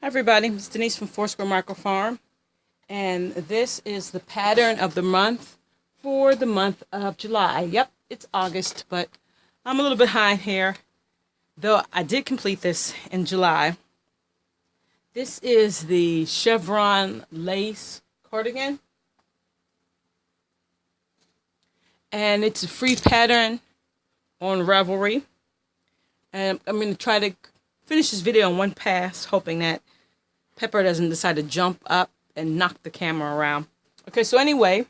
Hi everybody, it's Denise from Foursquare Micro Farm, and this is the pattern of the month for the month of July. Yep, it's August, but I'm a little behind here, though I did complete this in July. This is the Chevron Lace Cardigan, and it's a free pattern on Ravelry, and I'm going to try to finish this video in one pass, hoping that Pepper doesn't decide to jump up and knock the camera around. Okay, so anyway,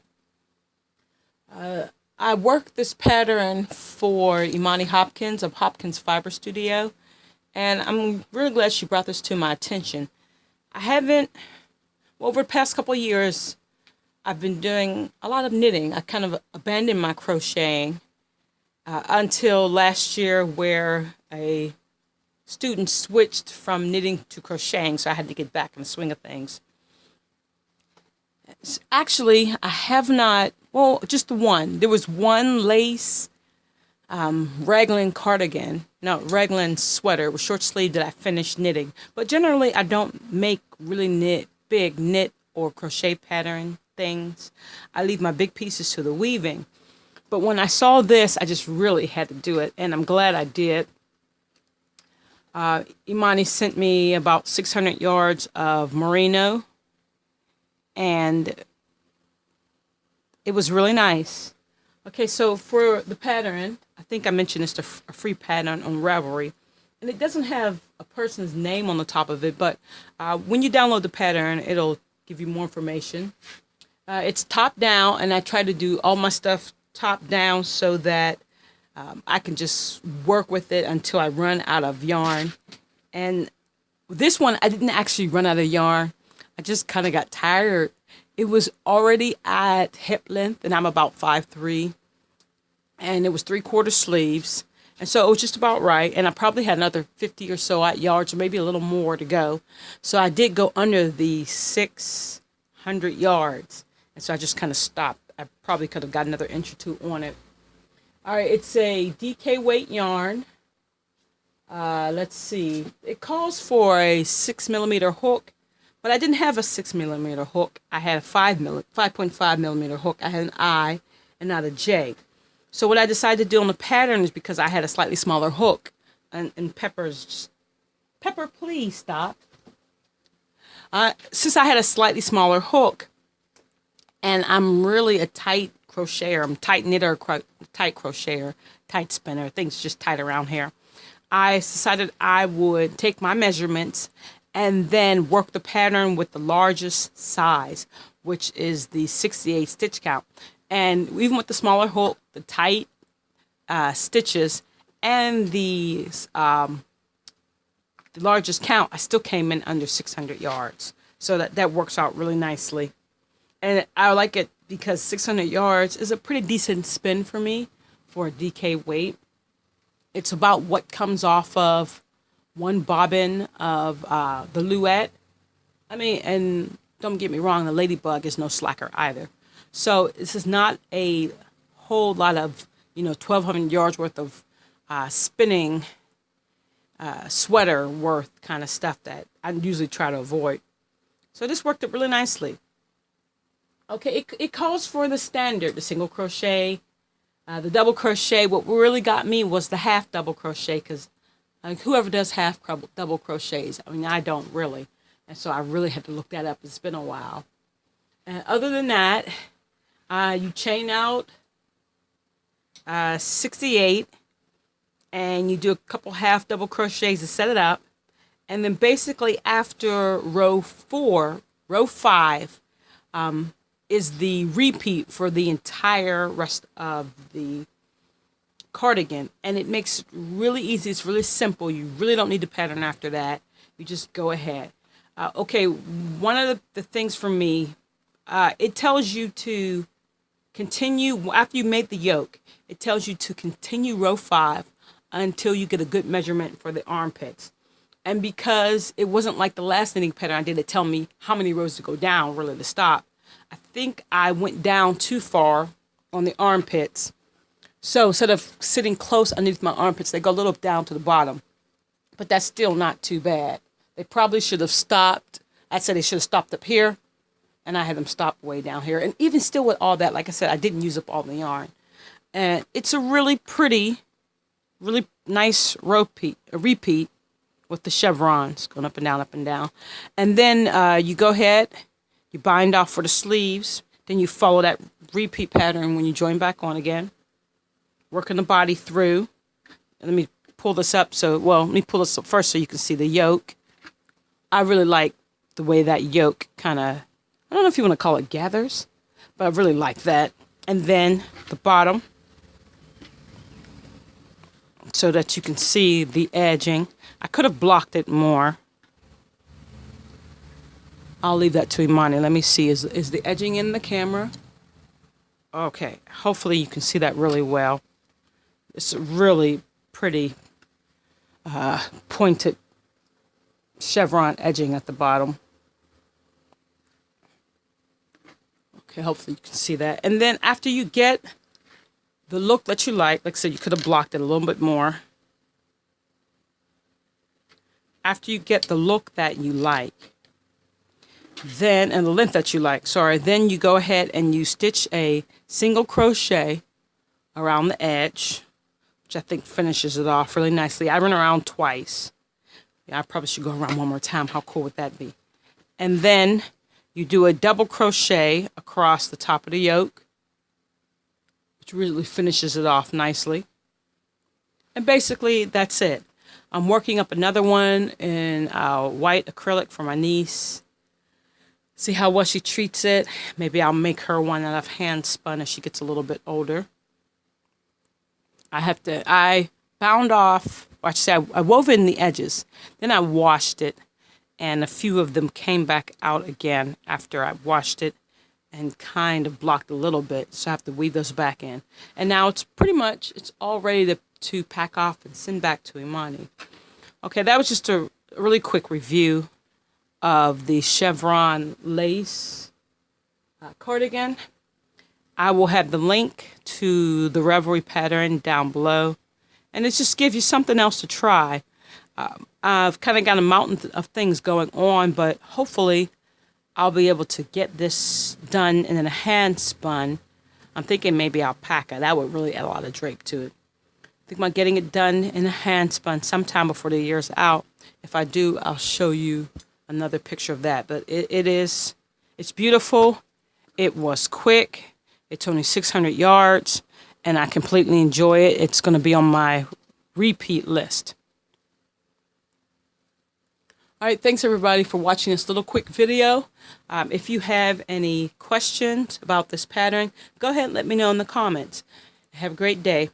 I worked this pattern for Imani Hopkins of Hopkins Fiber Studio, and I'm really glad she brought this to my attention. Over the past couple of years, I've been doing a lot of knitting. I kind of abandoned my crocheting until last year, where a student switched from knitting to crocheting, so I had to get back in the swing of things. Actually, I have not, just the one. There was one lace raglan sweater with short sleeve that I finished knitting. But generally, I don't make really big knit or crochet pattern things. I leave my big pieces to the weaving. But when I saw this, I just really had to do it, and I'm glad I did. Imani sent me about 600 yards of merino, and it was really nice. Okay, so for the pattern, I think I mentioned it's a free pattern on Ravelry, and it doesn't have a person's name on the top of it, but when you download the pattern, it'll give you more information. It's top down, and I try to do all my stuff top down so that I can just work with it until I run out of yarn. And this one, I didn't actually run out of yarn. I just kind of got tired. It was already at hip length, and I'm about 5'3", and it was 3/4 sleeves. And so it was just about right. And I probably had another 50 or so yards, or maybe a little more to go. So I did go under the 600 yards. And so I just kind of stopped. I probably could have got another inch or two on it. All right, it's a DK weight yarn. Let's see. It calls for a 6mm hook, but I didn't have a 6mm hook. I had a 5.5mm hook. I had an I and not a J. So what I decided to do on the pattern is, because I had a slightly smaller hook, and Pepper's just, Pepper, please stop. Since I had a slightly smaller hook, and I'm really a tight crocheter, I'm tight knitter, tight crocheter, tight spinner, things just tight around here, I decided I would take my measurements and then work the pattern with the largest size, which is the 68 stitch count. And even with the smaller hook, the tight stitches, and the largest count, I still came in under 600 yards. So that works out really nicely. And I like it because 600 yards is a pretty decent spin for me for a DK weight. It's about what comes off of one bobbin of the Luette. I mean, and don't get me wrong, the Ladybug is no slacker either. So this is not a whole lot of, 1,200 yards worth of spinning sweater worth kind of stuff that I usually try to avoid. So this worked out really nicely. Okay, it calls for the standard, the single crochet, the double crochet. What really got me was the half double crochet, because whoever does half double crochets, I mean, I don't really. And so I really had to look that up. It's been a while. And other than that, you chain out 68, and you do a couple half double crochets to set it up. And then basically after row 5, is the repeat for the entire rest of the cardigan. And it makes it really easy. It's really simple. You really don't need the pattern after that. You just go ahead. Okay, one of the things for me, it tells you to continue, after you made the yoke, it tells you to continue row 5 until you get a good measurement for the armpits. And because it wasn't like the last knitting pattern I did, it tell me how many rows to go down, really, to stop. I think I went down too far on the armpits. So instead of sitting close underneath my armpits, they go a little down to the bottom. But that's still not too bad. They probably should have stopped. I said they should have stopped up here, and I had them stop way down here. And even still with all that, like I said, I didn't use up all the yarn. And it's a really pretty, really nice repeat with the chevrons going up and down, up and down. And then you go ahead, you bind off for the sleeves. Then you follow that repeat pattern when you join back on again. Working the body through. Let me pull this up. Let me pull this up first so you can see the yoke. I really like the way that yoke kind of, I don't know if you want to call it gathers, but I really like that. And then the bottom, so that you can see the edging. I could have blocked it more. I'll leave that to Imani. Let me see. Is the edging in the camera? Okay. Hopefully you can see that really well. It's a really pretty pointed chevron edging at the bottom. Okay, hopefully you can see that. And then after you get the look that you like I said, you could have blocked it a little bit more. After you get the look that you like, then, and the length that you like, then you go ahead and you stitch a single crochet around the edge, which I think finishes it off really nicely. I run around twice. Yeah, I probably should go around one more time. How cool would that be? And then you do a double crochet across the top of the yoke, which really finishes it off nicely. And basically, that's it. I'm working up another one in white acrylic for my niece. See how well she treats it. Maybe I'll make her one out of hand spun as she gets a little bit older. I bound off, or I should say I wove in the edges. Then I washed it, and a few of them came back out again after I washed it and kind of blocked a little bit. So I have to weave those back in. And now it's pretty much, it's all ready to pack off and send back to Imani. Okay, that was just a really quick review of the Chevron Lace Cardigan. I will have the link to the Ravelry pattern down below. And it just gives you something else to try. I've kind of got a mountain of things going on, but hopefully I'll be able to get this done in a hand spun. I'm thinking maybe alpaca. That would really add a lot of drape to it. I think about getting it done in a hand spun sometime before the year's out. If I do, I'll show you another picture of that. But it's beautiful. It was quick. It's only 600 yards, and I completely enjoy it. It's going to be on my repeat list. All right, thanks everybody for watching this little quick video. If you have any questions about this pattern, go ahead and let me know in the comments. Have a great day.